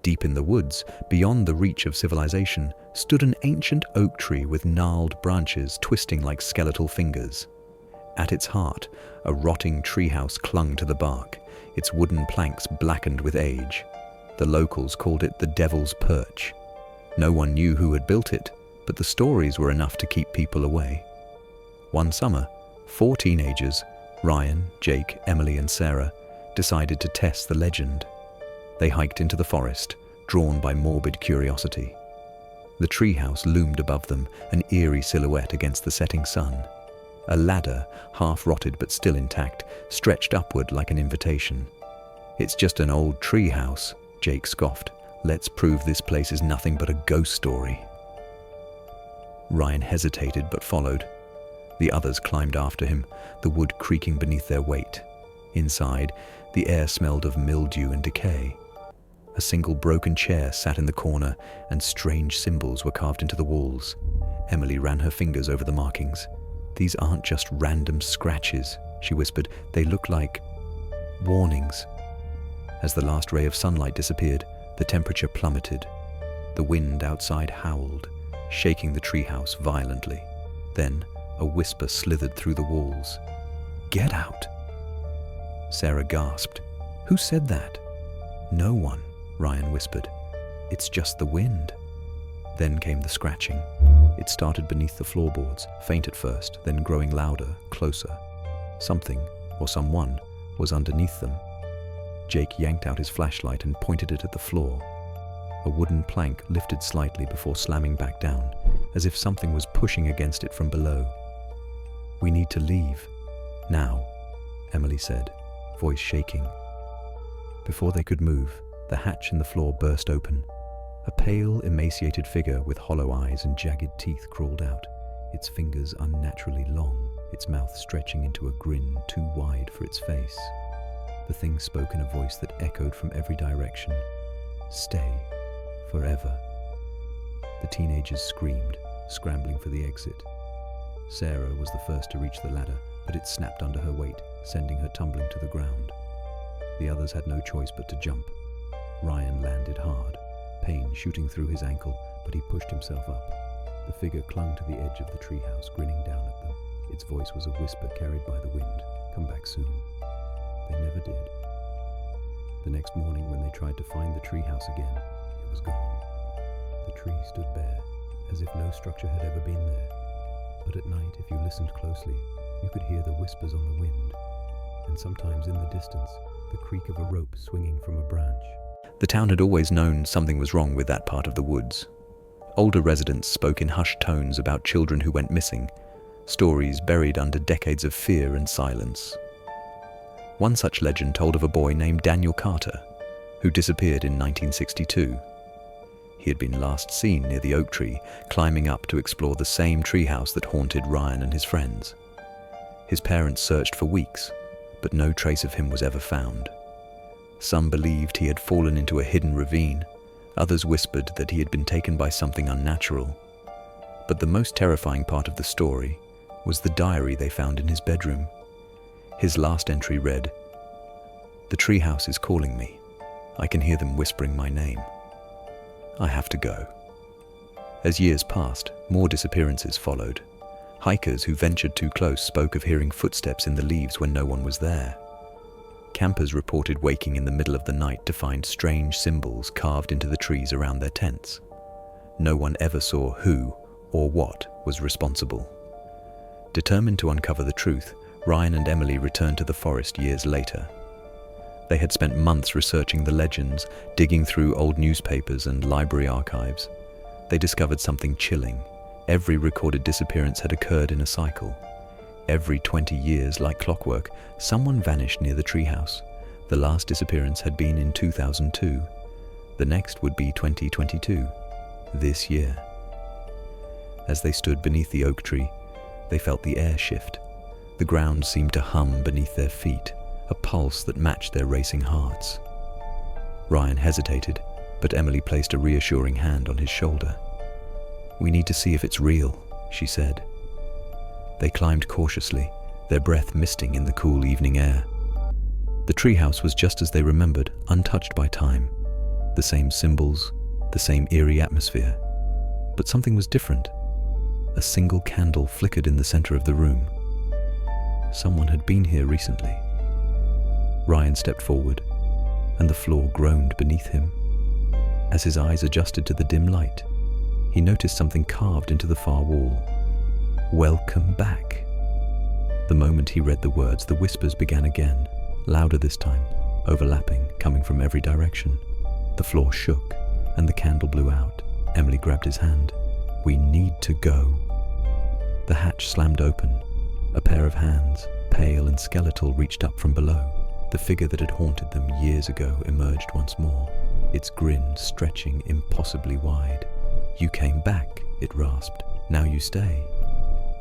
Deep in the woods, beyond the reach of civilization, stood an ancient oak tree with gnarled branches twisting like skeletal fingers. At its heart, a rotting treehouse clung to the bark, its wooden planks blackened with age. The locals called it the Devil's Perch. No one knew who had built it, but the stories were enough to keep people away. One summer, 4 teenagers, Ryan, Jake, Emily, and Sarah, decided to test the legend. They hiked into the forest, drawn by morbid curiosity. The treehouse loomed above them, an eerie silhouette against the setting sun. A ladder, half rotted but still intact, stretched upward like an invitation. "It's just an old treehouse," Jake scoffed. "Let's prove this place is nothing but a ghost story." Ryan hesitated but followed. The others climbed after him, the wood creaking beneath their weight. Inside, the air smelled of mildew and decay. A single broken chair sat in the corner, and strange symbols were carved into the walls. Emily ran her fingers over the markings. "These aren't just random scratches," she whispered. "They look like warnings." As the last ray of sunlight disappeared, the temperature plummeted. The wind outside howled, shaking the treehouse violently. Then a whisper slithered through the walls. "Get out!" Sarah gasped. "Who said that?" "No one," Ryan whispered. "It's just the wind." Then came the scratching. It started beneath the floorboards, faint at first, then growing louder, closer. Something, or someone, was underneath them. Jake yanked out his flashlight and pointed it at the floor. A wooden plank lifted slightly before slamming back down, as if something was pushing against it from below. "We need to leave. Now," Emily said, voice shaking. Before they could move, the hatch in the floor burst open. A pale, emaciated figure with hollow eyes and jagged teeth crawled out, its fingers unnaturally long, its mouth stretching into a grin too wide for its face. The thing spoke in a voice that echoed from every direction. "Stay. Forever." The teenagers screamed, scrambling for the exit. Sarah was the first to reach the ladder, but it snapped under her weight, sending her tumbling to the ground. The others had no choice but to jump. Ryan landed hard, pain shooting through his ankle, but he pushed himself up. The figure clung to the edge of the treehouse, grinning down at them. Its voice was a whisper carried by the wind. "Come back soon." They never did. The next morning, when they tried to find the treehouse again, it was gone. The tree stood bare, as if no structure had ever been there. But at night, if you listened closely, you could hear the whispers on the wind, and sometimes in the distance, the creak of a rope swinging from a branch. The town had always known something was wrong with that part of the woods. Older residents spoke in hushed tones about children who went missing, stories buried under decades of fear and silence. One such legend told of a boy named Daniel Carter, who disappeared in 1962. He had been last seen near the oak tree, climbing up to explore the same treehouse that haunted Ryan and his friends. His parents searched for weeks, but no trace of him was ever found. Some believed he had fallen into a hidden ravine. Others whispered that he had been taken by something unnatural. But the most terrifying part of the story was the diary they found in his bedroom. His last entry read, "The treehouse is calling me. I can hear them whispering my name. I have to go." As years passed, more disappearances followed. Hikers who ventured too close spoke of hearing footsteps in the leaves when no one was there. Campers reported waking in the middle of the night to find strange symbols carved into the trees around their tents. No one ever saw who or what was responsible. Determined to uncover the truth, Ryan and Emily returned to the forest years later. They had spent months researching the legends, digging through old newspapers and library archives. They discovered something chilling. Every recorded disappearance had occurred in a cycle. Every 20 years, like clockwork, someone vanished near the treehouse. The last disappearance had been in 2002. The next would be 2022, this year. As they stood beneath the oak tree, they felt the air shift. The ground seemed to hum beneath their feet, a pulse that matched their racing hearts. Ryan hesitated, but Emily placed a reassuring hand on his shoulder. "We need to see if it's real," she said. They climbed cautiously, their breath misting in the cool evening air. The treehouse was just as they remembered, untouched by time. The same symbols, the same eerie atmosphere. But something was different. A single candle flickered in the center of the room. Someone had been here recently. Ryan stepped forward, and the floor groaned beneath him. As his eyes adjusted to the dim light, he noticed something carved into the far wall. "Welcome back." The moment he read the words, the whispers began again, louder this time, overlapping, coming from every direction. The floor shook, and the candle blew out. Emily grabbed his hand. "We need to go." The hatch slammed open. A pair of hands, pale and skeletal, reached up from below. The figure that had haunted them years ago emerged once more, its grin stretching impossibly wide. "You came back," it rasped. "Now you stay."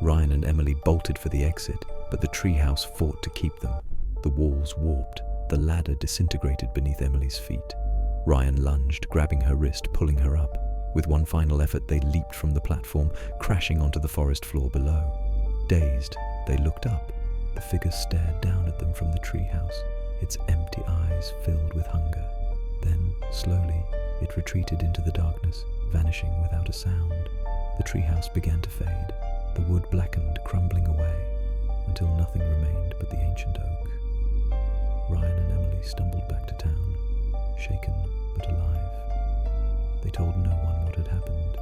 Ryan and Emily bolted for the exit, but the treehouse fought to keep them. The walls warped, the ladder disintegrated beneath Emily's feet. Ryan lunged, grabbing her wrist, pulling her up. With one final effort, they leaped from the platform, crashing onto the forest floor below. Dazed, they looked up. The figure stared down at them from the treehouse, its empty eyes filled with hunger. Then, slowly, it retreated into the darkness, vanishing without a sound. The treehouse began to fade. The wood blackened, crumbling away, until nothing remained but the ancient oak. Ryan and Emily stumbled back to town, shaken but alive. They told no one what had happened.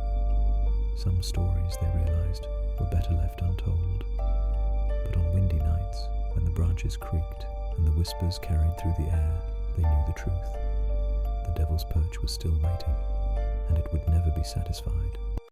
Some stories, they realized, were better left untold. But on windy nights, when the branches creaked and the whispers carried through the air, they knew the truth. The devil's perch was still waiting, and it would never be satisfied